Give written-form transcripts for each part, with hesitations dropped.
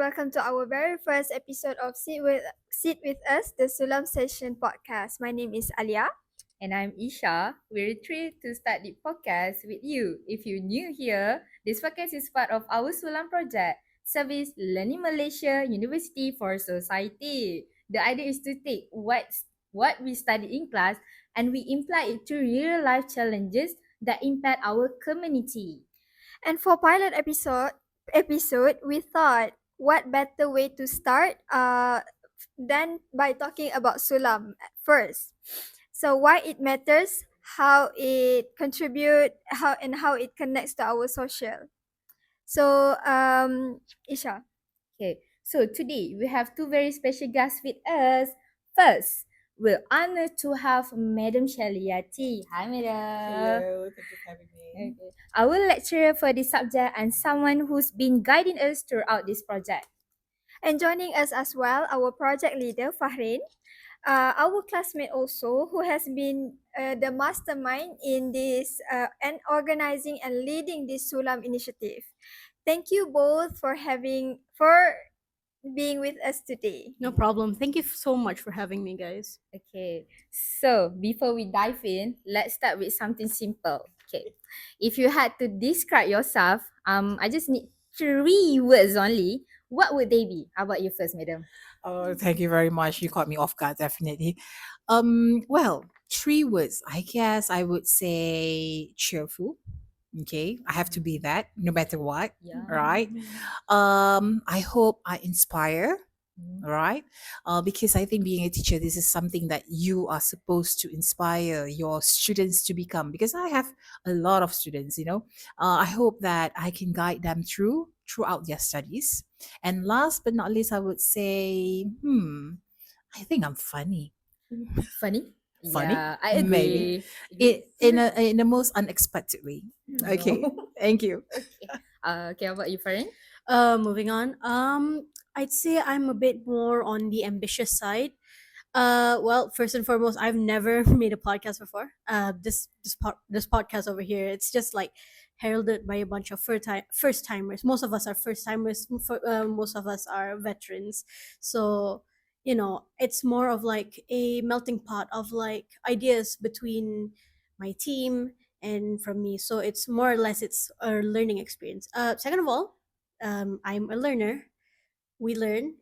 welcome to our very first episode of Sit with Us, the SULAM Session podcast. My name is Alia. And I'm Isha. We're thrilled to start the podcast with you. If you're new here, this podcast is part of our SULAM project, Service Learning Malaysia University for Society. The idea is to take what we study in class and we apply it to real life challenges that impact our community. And for pilot episode, we thought what better way to start than by talking about SULAM first. So why it matters, how it contribute, how it connects to our social. So Isha. Okay, so today we have two very special guests with us. First, we're honored to have Madam Shaliati. Hi, Madam. Hello, thank you for having me. Okay. Our lecturer for this subject and someone who's been guiding us throughout this project. And joining us as well, our project leader Fahrin, our classmate also, who has been the mastermind in this and organizing and leading this SULAM initiative. Thank you both for being with us today. No problem. Thank you so much for having me, guys. Okay, so before we dive in, let's start with something simple. Okay, if you had to describe yourself, I just need 3 words only. What would they be? How about you first, Madam? Oh, thank you very much. You caught me off guard, definitely. Well, 3 words. I guess I would say cheerful. Okay, I have to be that no matter what. Yeah. Right. I hope I inspire. Right. Because I think being a teacher, this is something that you are supposed to inspire your students to become. Because I have a lot of students, I hope that I can guide them throughout their studies. And last but not least, I would say, I think I'm funny. Funny? Funny? Yeah, I agree. Maybe. In the most unexpected way. Okay. Thank you. Okay, how about you, Farin? Moving on. I'd say I'm a bit more on the ambitious side. Well, first and foremost, I've never made a podcast before. This podcast over here, it's just like heralded by a bunch of first timers. Most of us are first timers. Most of us are veterans. So it's more of like a melting pot of like ideas between my team and from me. So it's more or less it's a learning experience. Second of all, I'm a learner. We learn,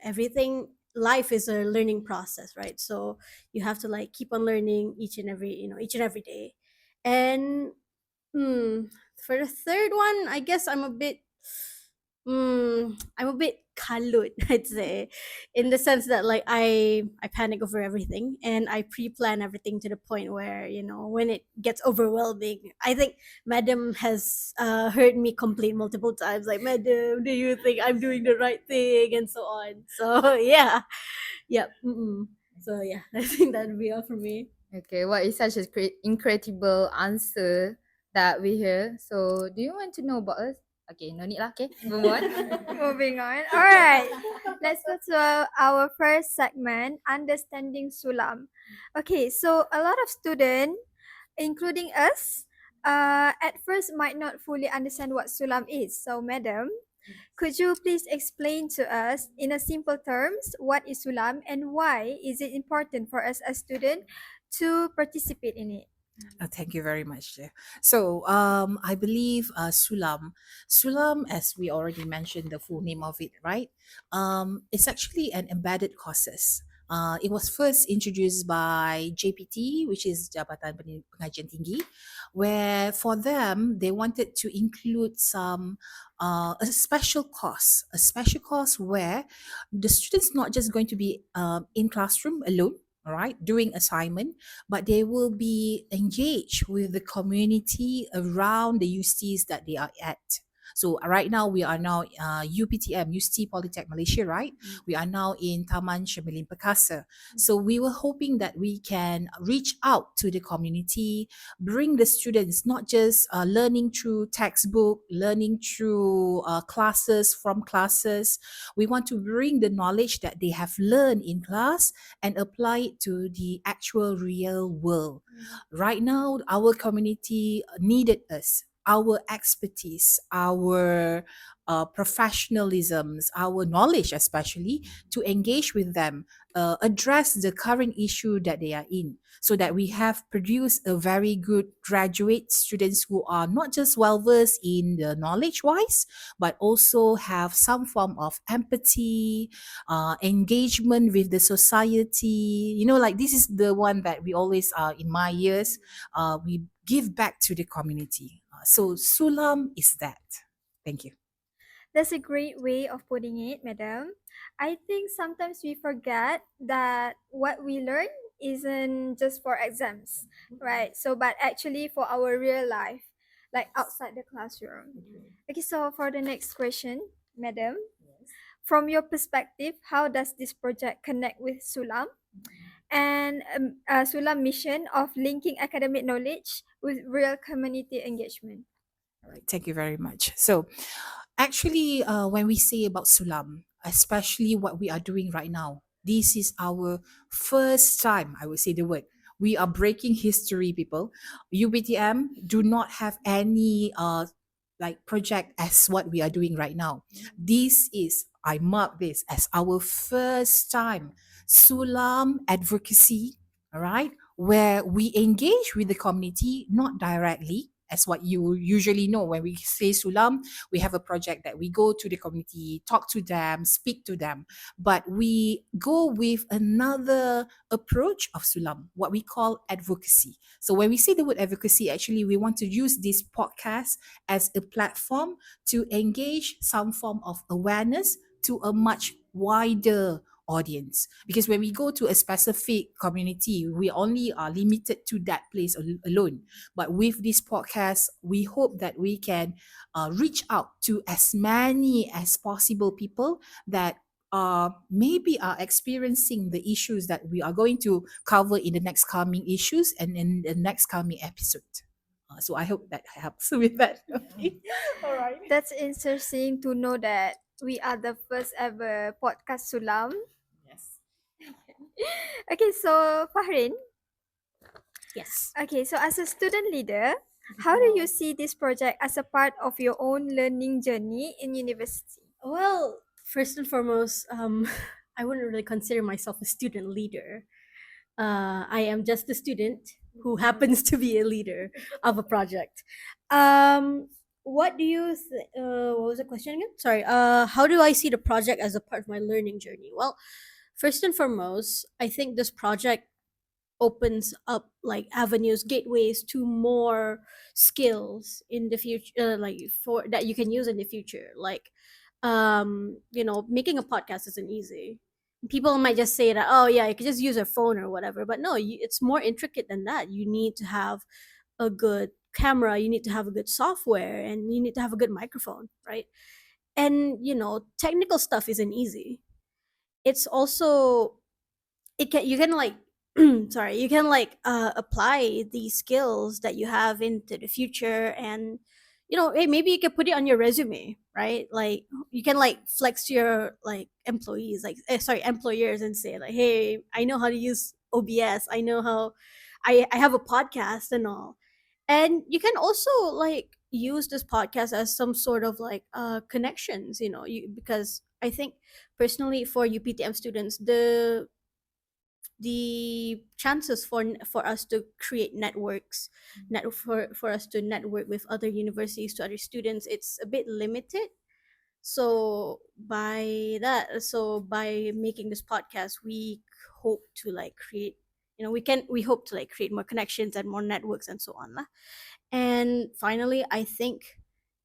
everything. Life is a learning process, right? So you have to like keep on learning each and every day. And for the third one, I guess I'm a bit kalut, I'd say, in the sense that like I panic over everything and I pre-plan everything to the point where when it gets overwhelming, I think Madam has heard me complain multiple times, like, Madam, do you think I'm doing the right thing, and so on. So yeah, yep. So yeah, I think that'd be all for me. Okay, what is such a incredible answer that we hear. So, do you want to know about us? Okay, no need lah. Okay, move on. Moving on. All right. Let's go to our first segment, Understanding SULAM. Okay, so a lot of students, including us, at first might not fully understand what SULAM is. So, madam, could you please explain to us in a simple terms what is SULAM and why is it important for us as students to participate in it? Thank you very much. So, I believe Sulam, as we already mentioned, the full name of it, right? It's actually an embedded courses. It was first introduced by JPT, which is Jabatan Pengajian Tinggi, where for them they wanted to include some a special course where the students not just going to be in classroom alone, all right, doing assignment, but they will be engaged with the community around the UCs that they are at. So right now we are now UPTM, UCT Polytech Malaysia, right? We are now in Taman Syemilin Perkasa. So we were hoping that we can reach out to the community, bring the students not just learning through textbook, learning through classes from classes. We want to bring the knowledge that they have learned in class and apply it to the actual real world. Right now, our community needed us. our expertise, our professionalisms, our knowledge, especially to engage with them, address the current issue that they are in, so that we have produced a very good graduate students who are not just well versed in the knowledge wise, but also have some form of empathy, engagement with the society. Like this is the one that we always, in my years, we give back to the community. So Sulam is that. Thank you. That's a great way of putting it, madam. I think sometimes we forget that what we learn isn't just for exams, right? So, but actually for our real life, like outside the classroom. Okay, so for the next question, madam, from your perspective, how does this project connect with Sulam and Sulam mission of linking academic knowledge with real community engagement? All right, thank you very much. So, actually, when we say about Sulam, especially what we are doing right now, this is our first time, I would say the word. We are breaking history, people. UBTM do not have any like project as what we are doing right now. This is, I mark this as our first time Sulam advocacy, all right, where we engage with the community, not directly, as what you usually know. When we say Sulam, we have a project that we go to the community, talk to them, speak to them. But we go with another approach of Sulam, what we call advocacy. So when we say the word advocacy, actually, we want to use this podcast as a platform to engage some form of awareness to a much wider audience, because when we go to a specific community, we only are limited to that place alone. But with this podcast, we hope that we can reach out to as many as possible people that maybe are experiencing the issues that we are going to cover in the next coming issues and in the next coming episode. So I hope that helps with that. Okay. All right. That's interesting to know that we are the first ever podcast Sulam. Yes. Okay, so Fahrin, Yes. okay, so as a student leader, how do you see this project as a part of your own learning journey in university? Well, first and foremost, I wouldn't really consider myself a student leader. I am just a student who happens to be a leader of a project. What do you? What was the question again? Sorry. How do I see the project as a part of my learning journey? Well, first and foremost, I think this project opens up like avenues, gateways to more skills in the future, like for that you can use in the future. Like, making a podcast isn't easy. People might just say that, oh yeah, you can just use a phone or whatever, but no, it's more intricate than that. You need to have a good camera, you need to have a good software, and you need to have a good microphone, right? And technical stuff isn't easy. It's also, you can like sorry, you can like apply these skills that you have into the future. And hey, maybe you can put it on your resume, right? Like, you can like flex to your like employees, like employers, and say like, hey, I know how to use OBS, I know how, I have a podcast and all. And you can also like use this podcast as some sort of like connections, because I think personally for UPTM students, the chances for us to create networks, for us to network with other universities, to other students, it's a bit limited. So by making this podcast, we hope to like create, we hope to like create more connections and more networks and so on lah. And finally, I think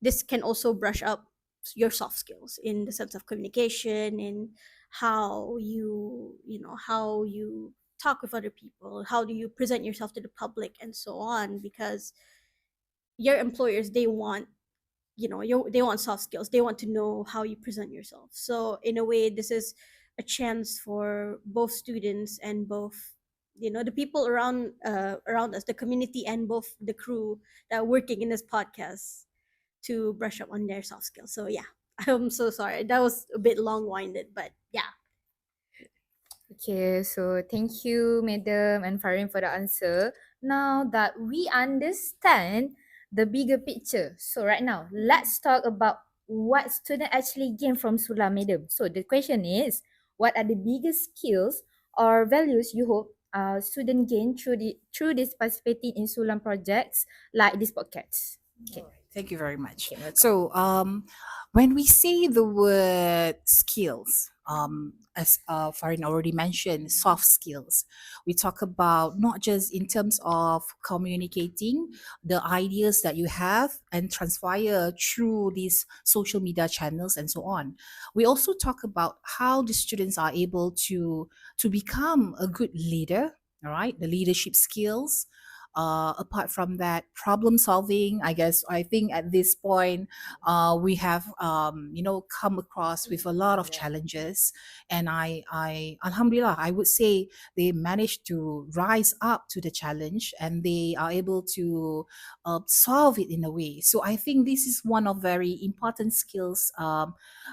this can also brush up your soft skills in the sense of communication, in how you talk with other people, how do you present yourself to the public, and so on. Because your employers, they want, they want soft skills, they want to know how you present yourself. So in a way, this is a chance for both students and both, the people around us, the community, and both the crew that are working in this podcast, to brush up on their soft skills. So yeah, I'm so sorry, that was a bit long-winded, but yeah. Okay, so thank you, Madam and Farin, for the answer. Now that we understand the bigger picture. So right now, let's talk about what students actually gain from Sulam, madam. So the question is, what are the biggest skills or values you hope students gain through this participating in Sulam projects like this podcast? Okay. All right. Thank you very much. Okay, welcome. So, when we say the word skills, as Farin already mentioned, soft skills, we talk about not just in terms of communicating the ideas that you have and transpire through these social media channels and so on. We also talk about how the students are able to become a good leader. All right, the leadership skills, apart from that, problem solving. I think at this point, we have come across with a lot of challenges, and Alhamdulillah, I would say they managed to rise up to the challenge, and they are able to solve it in a way. So I think this is one of very important skills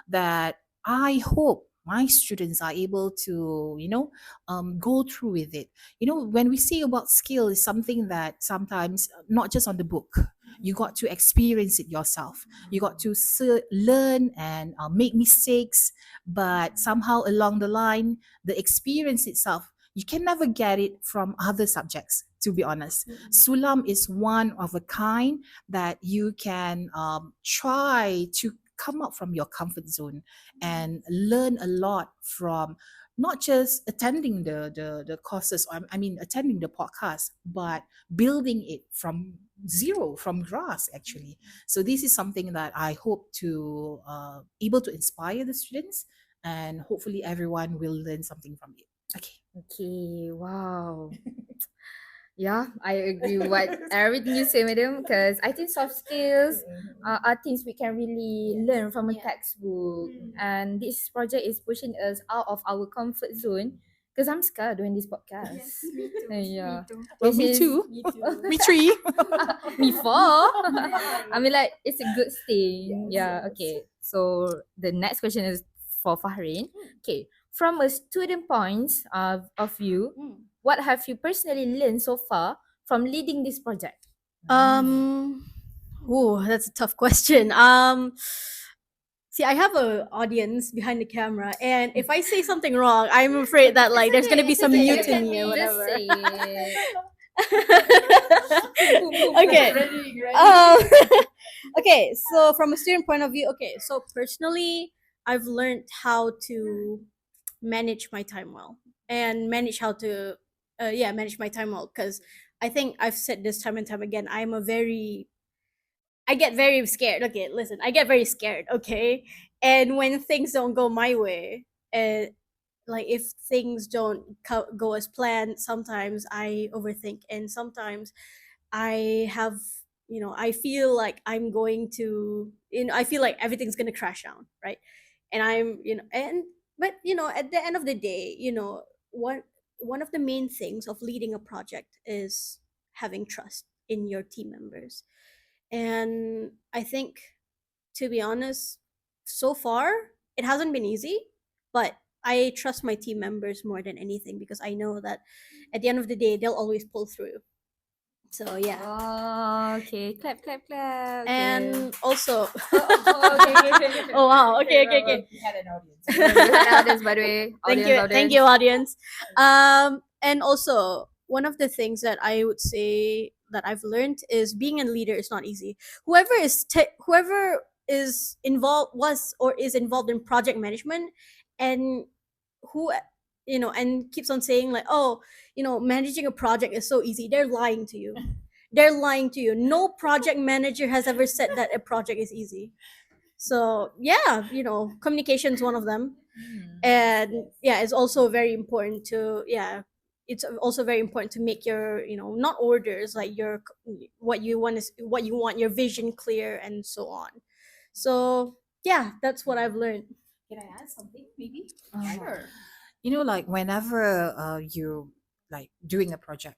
that I hope my students are able to go through with it. When we say about skill, is something that sometimes not just on the book, you got to experience it yourself. You got to learn and make mistakes, but somehow along the line, the experience itself, you can never get it from other subjects, to be honest. Sulam is one of a kind that you can try to come out from your comfort zone and learn a lot from not just attending the courses, or I mean attending the podcast, but building it from zero, from grass actually. So this is something that I hope to able to inspire the students, and hopefully everyone will learn something from it. Okay. Okay, wow. Yeah, I agree with what everything you say, madam, because I think soft skills are things we can really learn from a textbook. And this project is pushing us out of our comfort zone because I'm scared doing this podcast. Me too. Yeah. Me too. Well, Which me is- too. Me too. Me three. Me four. I mean, like, it's a good thing. Yeah, okay. So the next question is for Fahrin. Okay, from a student point of view, what have you personally learned so far from leading this project? Oh, that's a tough question. See, I have a audience behind the camera, and if I say something wrong, I'm afraid that like there's gonna be some mutiny or Just whatever. say it. Okay. Um, okay, so from a student point of view, okay, so personally, I've learned how to manage my time well and manage how to, manage my time well, because I think I've said this time and time again. I get very scared. Okay, listen, I get very scared. Okay, and when things don't go my way, like if things don't go as planned, sometimes I overthink, and sometimes I have, I feel like I'm going to, I feel like everything's gonna crash down, right? And I'm, but at the end of the day, one of the main things of leading a project is having trust in your team members. And I think, to be honest, so far it hasn't been easy, but I trust my team members more than anything, because I know that at the end of the day they'll always pull through. So yeah. Oh, okay. Clap, clap, clap. And also Okay. oh wow, okay. We had an audience. Audience, by the way. Thank you, audience. And also, one of the things that I would say that I've learned is being a leader is not easy. Whoever is involved was or is involved in project management, and who and keeps on saying like, oh, managing a project is so easy, they're lying to you. They're lying to you. No project manager has ever said that a project is easy. So yeah, communication is one of them. And yeah, it's also very important to it's also very important to make your, not orders, like your what you want, your vision clear, and so on. So yeah, that's what I've learned. Can I add something, maybe? Sure. Like whenever you like doing a project,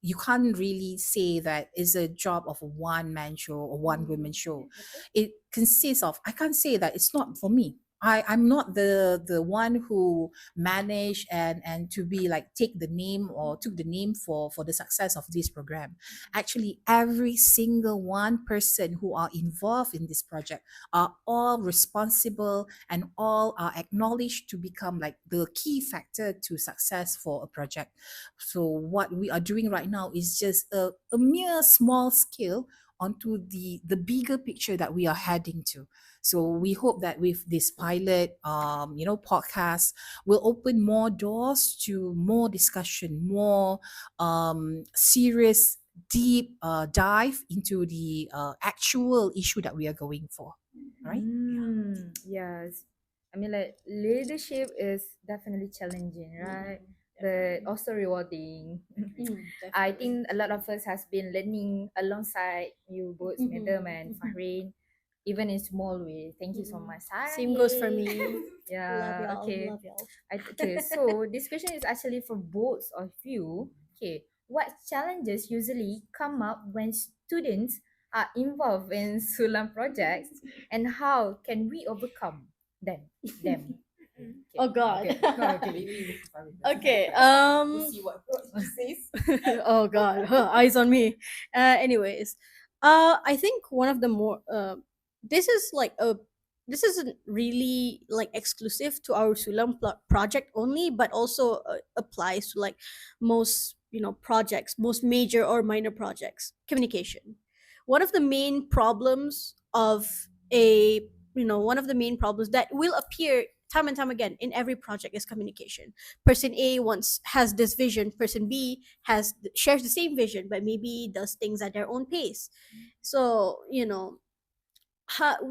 you can't really say that it's a job of a one man show or one woman show. It consists of, I can't say that it's not for me. I'm not the one who manage and to be like take the name or took the name for the success of this program. Actually, every single one person who are involved in this project are all responsible and all are acknowledged to become like the key factor to success for a project. So what we are doing right now is just a mere small scale onto the bigger picture that we are heading to. So we hope that with this pilot, podcast, will open more doors to more discussion, more serious, deep dive into the actual issue that we are going for. Right? Yes. I mean, like, leadership is definitely challenging, right? But also rewarding. I think a lot of us has been learning alongside you both, Madam and Fahrain, even in small ways. Thank you so much, Sarah. Same goes for me. Love Yeah. y'all. Okay. Love y'all. Okay. So this question is actually for both of you. Okay. What challenges usually come up when students are involved in Sulam projects, and how can we overcome them? Them. Oh God. Okay. Maybe you Farid first. Okay. We'll see what she says. Oh God. Huh, eyes on me. Anyways, I think one of the more this is like a this isn't really like exclusive to our project only, but also applies to like most projects, most major or minor projects. Communication. One of the main problems of a one of the main problems that will appear time and time again in every project is communication. Person A wants has this vision, person B shares the same vision, but maybe does things at their own pace. So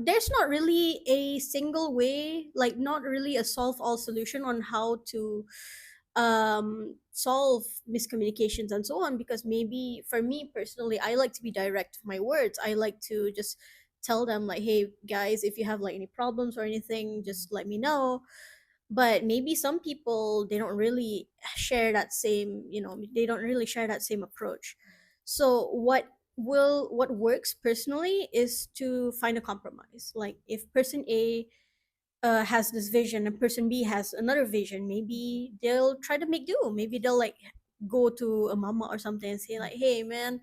there's not really a single way, like not really a solve all solution on how to solve miscommunications and so on, because maybe for me personally, I like to be direct with my words. I like to just tell them like, hey guys, if you have like any problems or anything, just let me know. But maybe some people, they don't really share that same, they don't really share that same approach. So what works personally is to find a compromise. Like if person A has this vision and person B has another vision, maybe they'll try to make do. Maybe they'll like go to a mama or something and say like, hey man,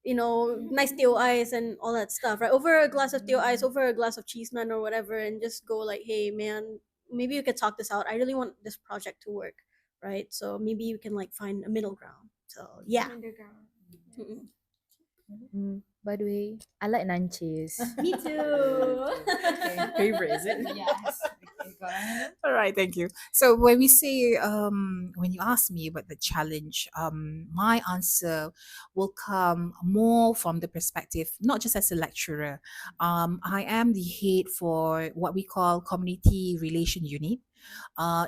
nice teo ice and all that stuff, right? Over a glass of teo ice, over a glass of cheese naan or whatever, and just go like, hey man, maybe you could talk this out. I really want this project to work, right? So maybe you can like find a middle ground. So yeah. Mm-mm. By the way, I like nanches. Me too. Favorite, is it? Yes. Okay, go on. All right, thank you. So when we say, when you ask me about the challenge, my answer will come more from the perspective, not just as a lecturer. I am the head for what we call community relation unit.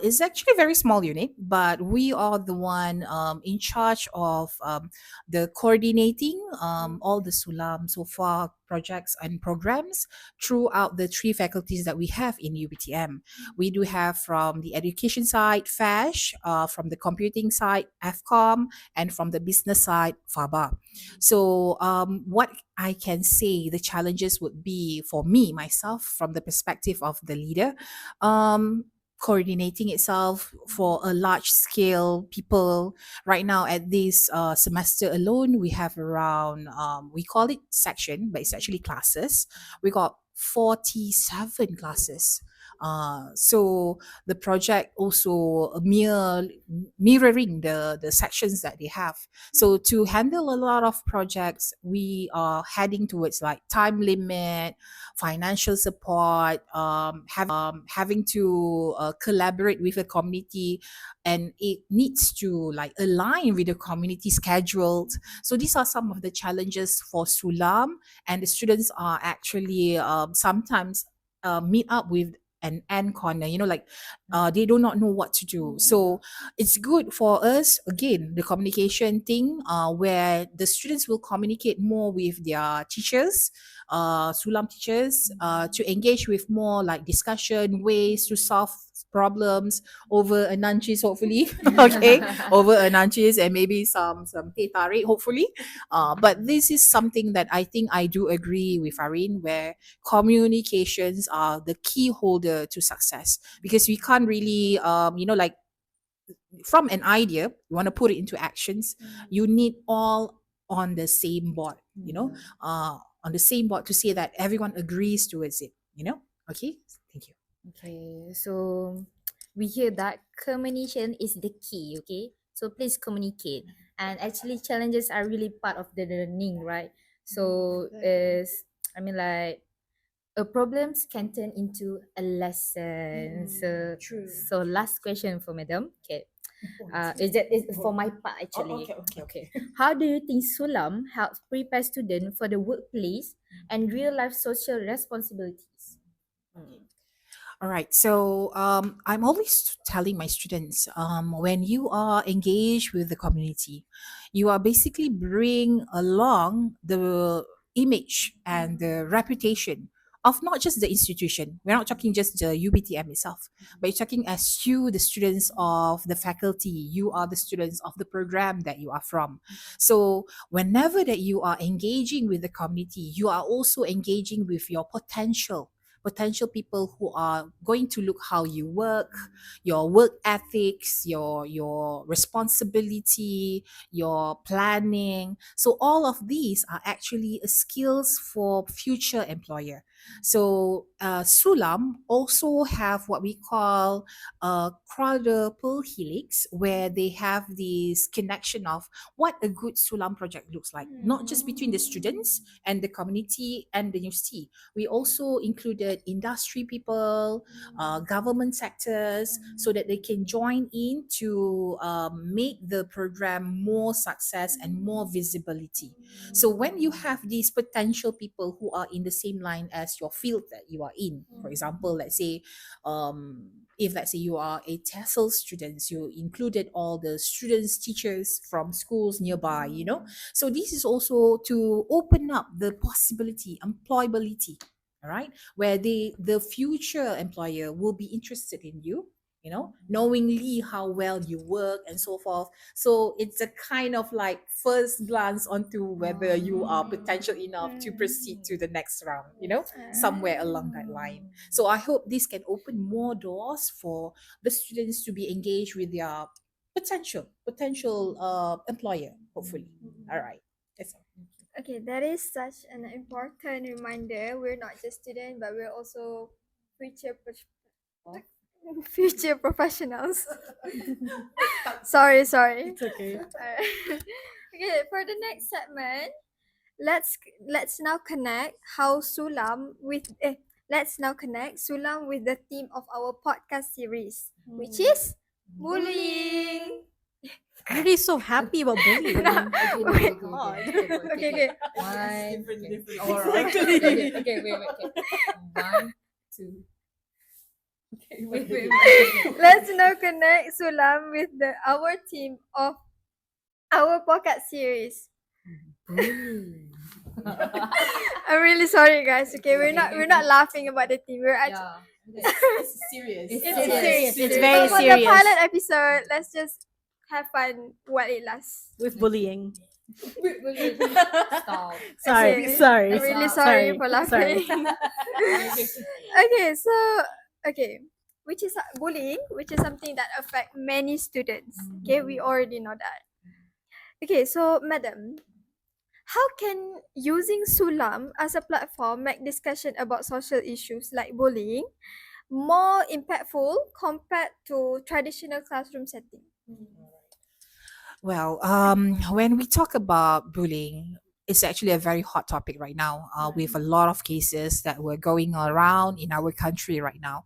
It's actually a very small unit, but we are the one in charge of the coordinating all the Sulam so far projects and programs throughout the three faculties that we have in UBTM. We do have from the education side, FASH, from the computing side, FCOM, and from the business side, FABA. So, what I can say the challenges would be for me, myself, from the perspective of the leader, um, coordinating itself for a large scale people. Right now at this semester alone, we have around, we call it section, but it's actually classes. We got 47 classes. So the project also mirroring the sections that they have. So to handle a lot of projects, we are heading towards like time limit, financial support, having to collaborate with the community, and it needs to like align with the community schedules. So these are some of the challenges for Sulam, and the students are actually sometimes meet up with an end corner, like they do not know what to do. So it's good for us, again, the communication thing, where the students will communicate more with their teachers, Sulam teachers to engage with more like discussion ways to solve problems over a nunchies hopefully. Okay, over a nunchies and maybe some teh tarik hopefully. But this is something that I think I do agree with Arin, where communications are the key holder to success, because we can't really like from an idea you want to put it into actions, you need all on the same board, on the same board to say that everyone agrees towards it. Okay, thank you. Okay, so we hear that communication is the key, okay? So please communicate. And actually challenges are really part of the learning, right? So is I mean like a problems can turn into a lesson. So True. so last question for madam. Okay. Is for my part actually. Okay. How do you think Sulam helps prepare students for the workplace and real life social responsibilities? All right. So I'm always telling my students, when you are engaged with the community, you are basically bring along the image and the reputation of not just the institution. We're not talking just the UBTM itself, but you're talking as you, the students of the faculty. You are the students of the program that you are from. So whenever that you are engaging with the community, you are also engaging with your potential people who are going to look how you work, your work ethics, your responsibility, your planning. So all of these are actually skills for future employer. So Sulam also have what we call a quadruple helix, where they have this connection of what a good Sulam project looks like, not just between the students and the community and the university. We also included industry people, government sectors, so that they can join in to make the program more success and more visibility. So when you have these potential people who are in the same line as your field that you are in, for example, let's say, if let's say you are a TESOL students, you included all the students, teachers from schools nearby. So this is also to open up the possibility, employability, all right, where the future employer will be interested in you, knowingly how well you work and so forth. So it's a kind of like first glance onto whether you are potential enough to proceed to the next round, somewhere along that line. So I hope this can open more doors for the students to be engaged with their potential employer, hopefully. All right. That's all. Okay, that is such an important reminder. We're not just students, but we're also future future professionals. sorry. It's okay. Alright. Okay, for the next segment, let's now connect Sulam with the theme of our podcast series, which is bullying. Really so happy about bullying. No. Okay, Okay. One, different. okay, wait. Okay. 1, 2. Okay, wait. Let's now connect Sulam with our theme of our podcast series. I'm really sorry, guys. Okay, we're not laughing about the theme. We're actually It's serious. It's It's serious. serious. It's very for the serious. pilot episode. Let's just have fun while it lasts. With bullying. Wait. Stop. Sorry. Okay. Sorry. I'm really Sorry. sorry for laughing. Okay, which is bullying, which is something that affect many students. Okay, we already know that. Okay, so madam, how can using Sulam as a platform make discussion about social issues like bullying more impactful compared to traditional classroom setting? Well, when we talk about bullying, it's actually a very hot topic right now, with a lot of cases that were going around in our country right now.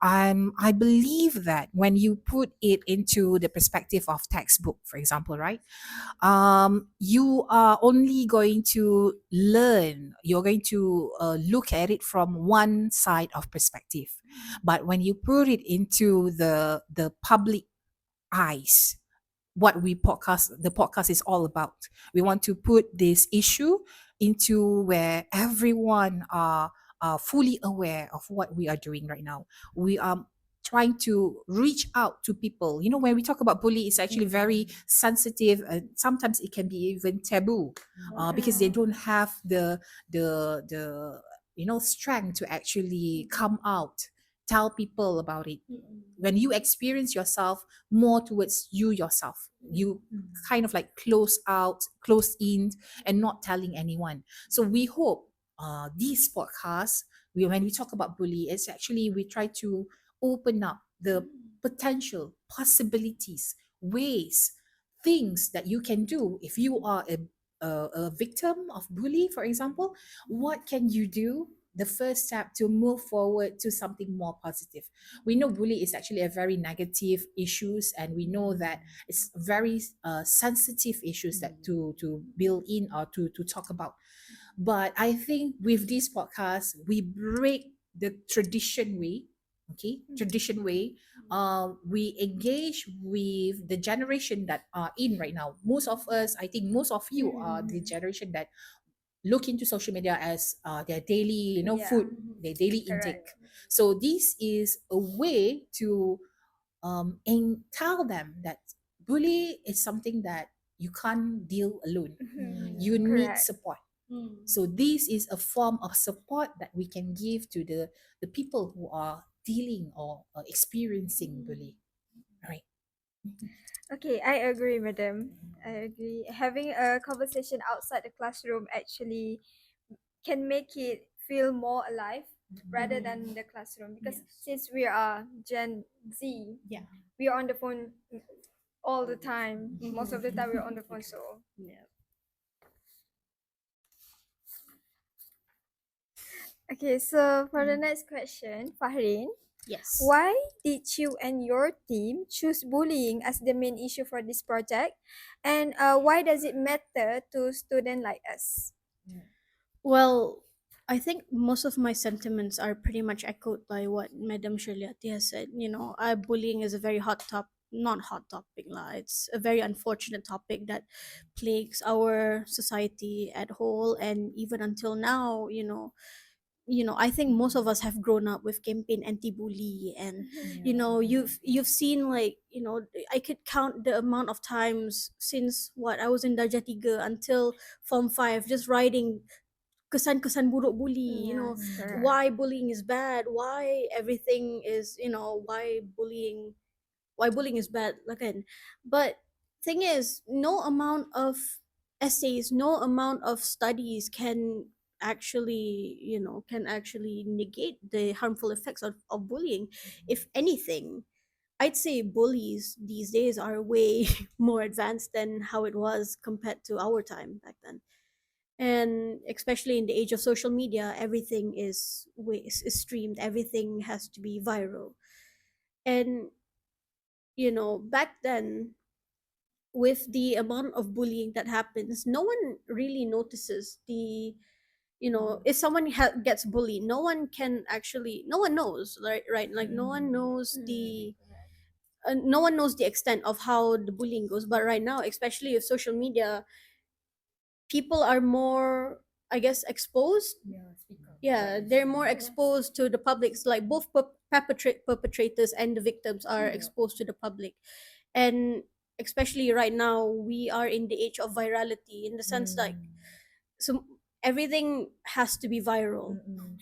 I believe that when you put it into the perspective of textbook, for example, right, you are only going to learn, you're going to look at it from one side of perspective. But when you put it into the public eyes, what the podcast is all about. We want to put this issue into where everyone are fully aware of what we are doing right now. We are trying to reach out to people. You know, when we talk about bully, it's actually very sensitive, and sometimes it can be even taboo, because they don't have the strength to actually come out, tell people about it. When you experience yourself more towards you yourself, you kind of like close out, close in, and not telling anyone. So we hope this podcast, when we talk about bully, it's actually we try to open up the potential possibilities, ways, things that you can do if you are a victim of bully, for example. What can you do? The first step to move forward to something more positive. We know bully is actually a very negative issues, and we know that it's very sensitive issues that to build in or to talk about. But I think with this podcast, we break the tradition way. Okay, tradition way. We engage with the generation that are in right now. Most of us, I think most of you are the generation that look into social media as their daily, Yeah. food, their daily intake. Correct. So this is a way to and tell them that bully is something that you can't deal alone. You need Correct. support. So this is a form of support that we can give to the people who are dealing or experiencing bully. All right. Okay, I agree, madam. I agree. Having a conversation outside the classroom actually can make it feel more alive rather than the classroom, because since we are Gen Z, Yeah. we are on the phone all the time. Most of the time we're on the phone, so Yeah. okay, so for the next question, Fahrin, Yes. why did you and your team choose bullying as the main issue for this project? And why does it matter to students like us? Well, I think most of my sentiments are pretty much echoed by what Madam Shirleyati has said. Bullying is a very not hot topic lah. It's a very unfortunate topic that plagues our society at whole, and even until now. I think most of us have grown up with campaign anti-bully, and you've seen, like, I could count the amount of times since what I was in Darjah 3 until Form 5, just writing kesan-kesan buruk bully. Yes, correct. Why bullying is bad, why everything is, why bullying is bad lah kan. But thing is, no amount of essays, no amount of studies can actually negate the harmful effects of bullying. If anything, I'd say bullies these days are way more advanced than how it was compared to our time back then. And especially in the age of social media, everything is streamed, everything has to be viral. And back then, with the amount of bullying that happens, no one really notices if someone gets bullied, no one knows, right, like no one knows the extent of how the bullying goes. But right now, especially with social media, people are more, I guess, exposed. Yeah, they're more exposed to the public. Like both perpetrators and the victims are exposed to the public. And especially right now, we are in the age of virality, in the sense, like, so everything has to be viral,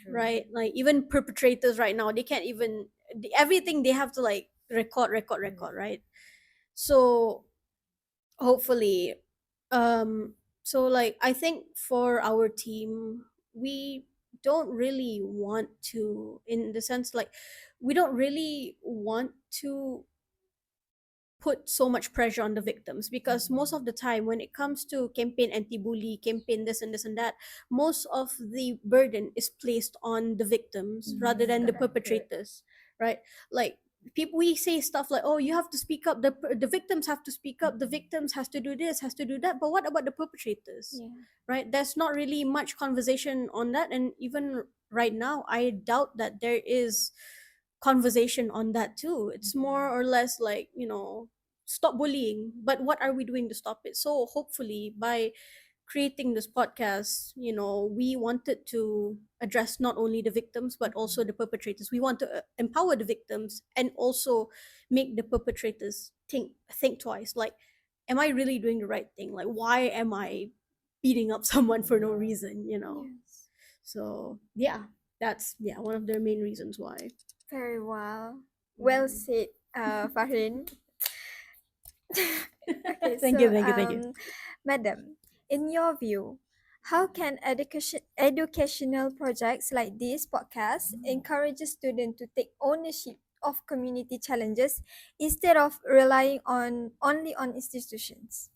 right? Like, even perpetrators right now, they can't even everything they have to, like, record, right? So hopefully, so, like, I think for our team, we don't really want to, in the sense, like, we don't really want to put so much pressure on the victims, because most of the time when it comes to campaign anti-bully, campaign this and this and that, most of the burden is placed on the victims rather than the perpetrators, right? Like, people, we say stuff like, oh, you have to speak up, the victims have to speak up, the victims has to do this, has to do that, but what about the perpetrators? Yeah. Right, there's not really much conversation on that. And even right now, I doubt that there is conversation on that too. It's more or less like, stop bullying, but what are we doing to stop it? So hopefully by creating this podcast, we wanted to address not only the victims but also the perpetrators. We want to empower the victims and also make the perpetrators think twice. Like, am I really doing the right thing? Like, why am I beating up someone for no reason? Yes. So yeah, that's one of their main reasons why. Very well. Well said, Fahrin. Okay, Thank so you, thank you. madam, in your view, how can educational projects like this podcast encourage students to take ownership of community challenges instead of relying on only on institutions?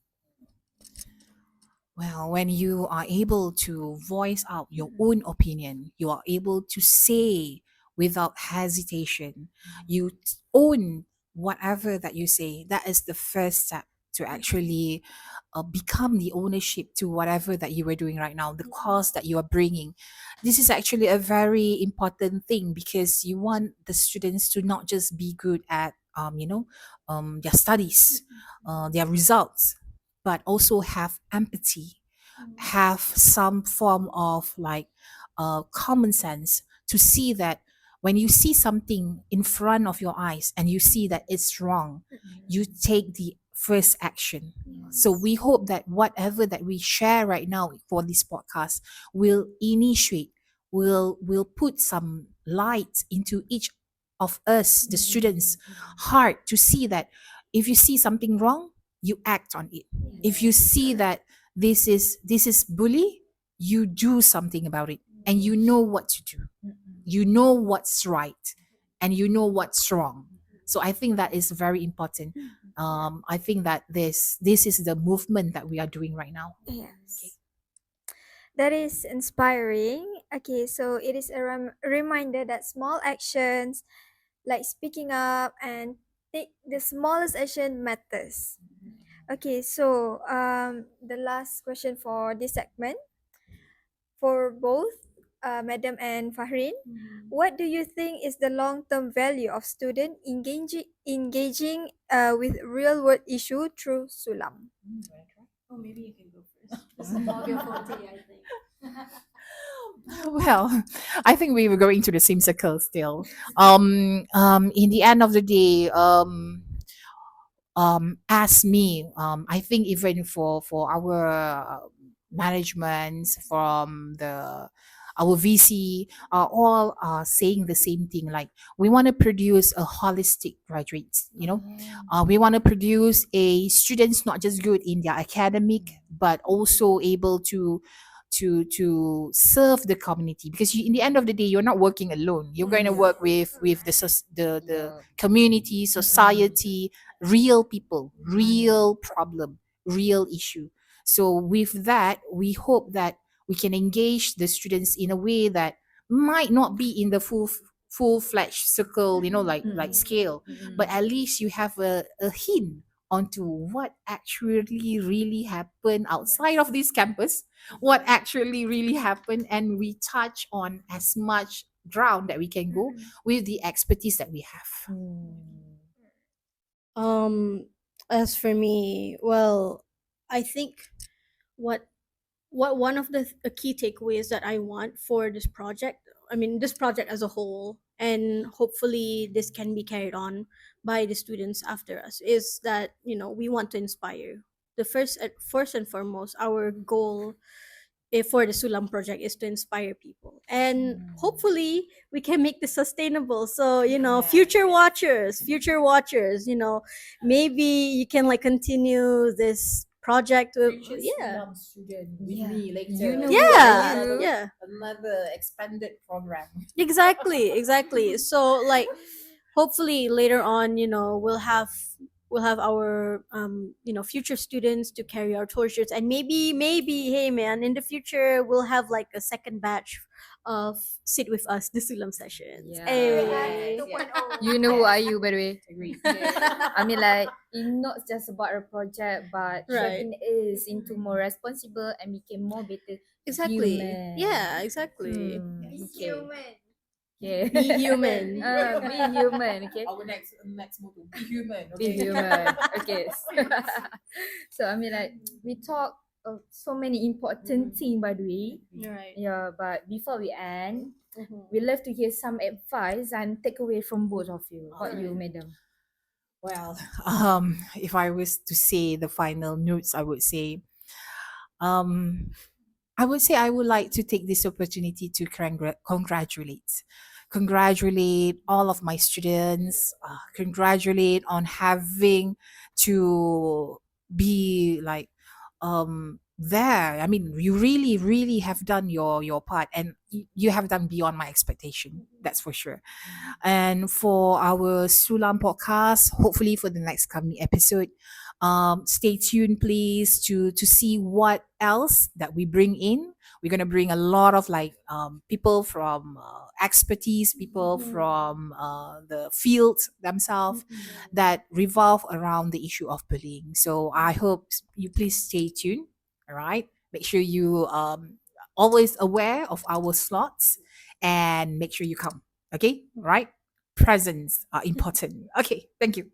Well, when you are able to voice out your own opinion, you are able to say without hesitation, you own whatever that you say. That is the first step to actually become the ownership to whatever that you are doing right now, the cause that you are bringing. This is actually a very important thing because you want the students to not just be good at, their studies, their results, but also have empathy, have some form of like common sense to see that when you see something in front of your eyes and you see that it's wrong, you take the first action. So we hope that whatever that we share right now for this podcast will initiate, will put some light into each of us, the students' heart, to see that if you see something wrong, you act on it. If you see that this is bully, you do something about it, and you know what to do. You know what's right, and you know what's wrong. So I think that is very important. I think that this is the movement that we are doing right now. Yes. That is inspiring. Okay, so it is a reminder that small actions like speaking up and take the smallest action matters. Okay, so the last question for this segment for both Madam and Fahrin, what do you think is the long-term value of student engaging with real-world issue through Sulam? Oh, maybe you can go first. This is more your forte, I think. Well, I think we were going to the same circle still. In the end of the day, as me, I think even for our management from the our VC are all saying the same thing. Like we want to produce a holistic graduate. We want to produce a students not just good in their academic, but also able to serve the community, because in the end of the day you're not working alone, you're going to work with the community, society, real people, real problem, real issue. So with that, we hope that we can engage the students in a way that might not be in the full-fledged circle, like scale, but at least you have a hint onto what actually really happened outside of this campus, what actually really happened, and we touch on as much ground that we can go with the expertise that we have. Um, as for me, well, I think what one of the key takeaways that I want for this project, I mean this project as a whole, and hopefully this can be carried on by the students after us, is that we want to inspire. The first and foremost, our goal for the Sulam project is to inspire people, and hopefully we can make this sustainable. So future watchers, maybe you can like continue this project with Student Yeah. me later. You know yeah who are you? yeah Another expanded program. exactly. So like hopefully later on, we'll have our future students to carry our torches, and maybe hey man, in the future we'll have like a second batch of sit with us the Sulam sessions. Yeah. Hey. You know who are you, by the way? Agree. I mean, like, it's not just about a project, but Right. shaping us into more responsible and became more better Exactly. human. Yeah, exactly. Okay. Okay. Be human. Be human. Okay. Our next motto, be human. Be human. Okay. So I mean, like, we talk so many important things, by the way. Right. Yeah, but before we end, Mhm. we love to hear some advice and takeaway from both of you. What you, Alright. madam? Well, if I was to say the final notes, um, I would say I would like to take this opportunity to congratulate all of my students, congratulate on having to be like there. I mean, you really have done your part, and you have done beyond my expectation. That's for sure. And for our Sulam podcast, hopefully for the next coming episode, stay tuned, please, to see what else that we bring in. We're gonna bring a lot of like people from expertise, people from the field themselves that revolve around the issue of bullying. So I hope you please stay tuned. All right, make sure you always aware of our slots and make sure you come. Okay, right? Presents are important. Okay, thank you.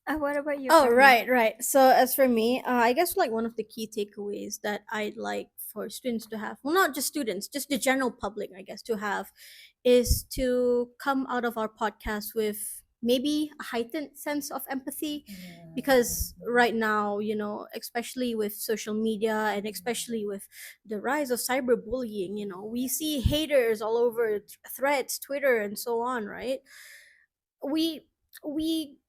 What about you? Oh, Fahri? right. So as for me, I guess like one of the key takeaways that I'd like for students to have, well, not just students, just the general public, I guess, to have, is to come out of our podcast with maybe a heightened sense of empathy, because right now, especially with social media and especially with the rise of cyberbullying, we see haters all over threads, Twitter, and so on, right? We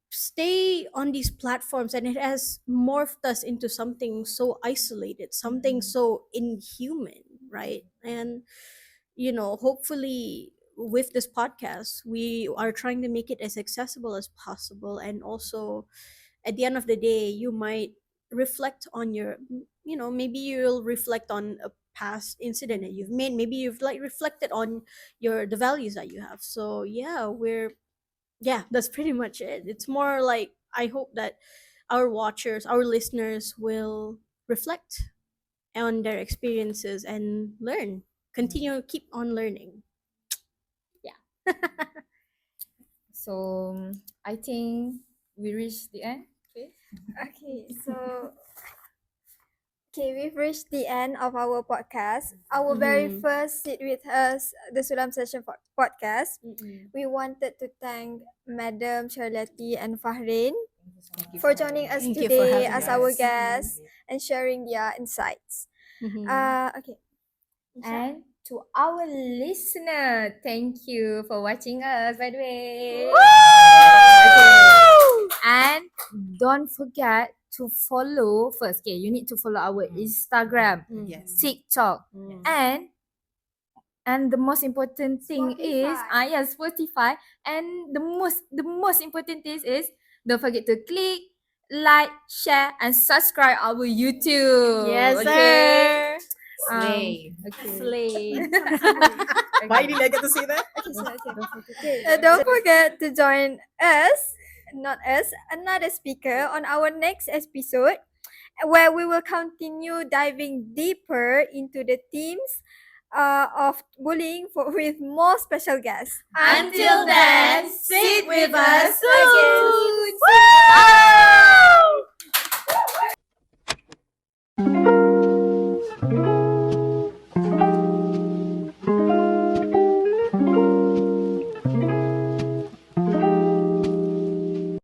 stay on these platforms, and it has morphed us into something so isolated, something so inhuman, right? And hopefully with this podcast we are trying to make it as accessible as possible, and also at the end of the day you might reflect on maybe you'll reflect on a past incident that you've made, maybe you've like reflected on the values that you have. So yeah, that's pretty much it. It's more like I hope that our watchers, our listeners will reflect on their experiences and learn, continue, keep on learning. Yeah. So I think we reached the end. Okay. Okay, so we've reached the end of our podcast. Our very Mhm. first Sit With Us, the Sulam Session podcast. Mm-mm. We wanted to thank Madam Charlotte and Fahrain Thank you for joining us Thank you for today having as our us. guests and sharing their insights. Mhm. Okay. Insha. And to our listener, thank you for watching us, by the way. And don't forget to follow first. Okay, you need to follow our Instagram, Yes. TikTok, and the most important thing is Spotify. And the most important thing is don't forget to click, like, share, and subscribe our YouTube. Yes, Okay. sir. Slay. Okay. Slay. Why did I get to say that? Don't forget to join another speaker on our next episode, where we will continue diving deeper into the themes of bullying with more special guests. Until then, sit with us soon. Woo!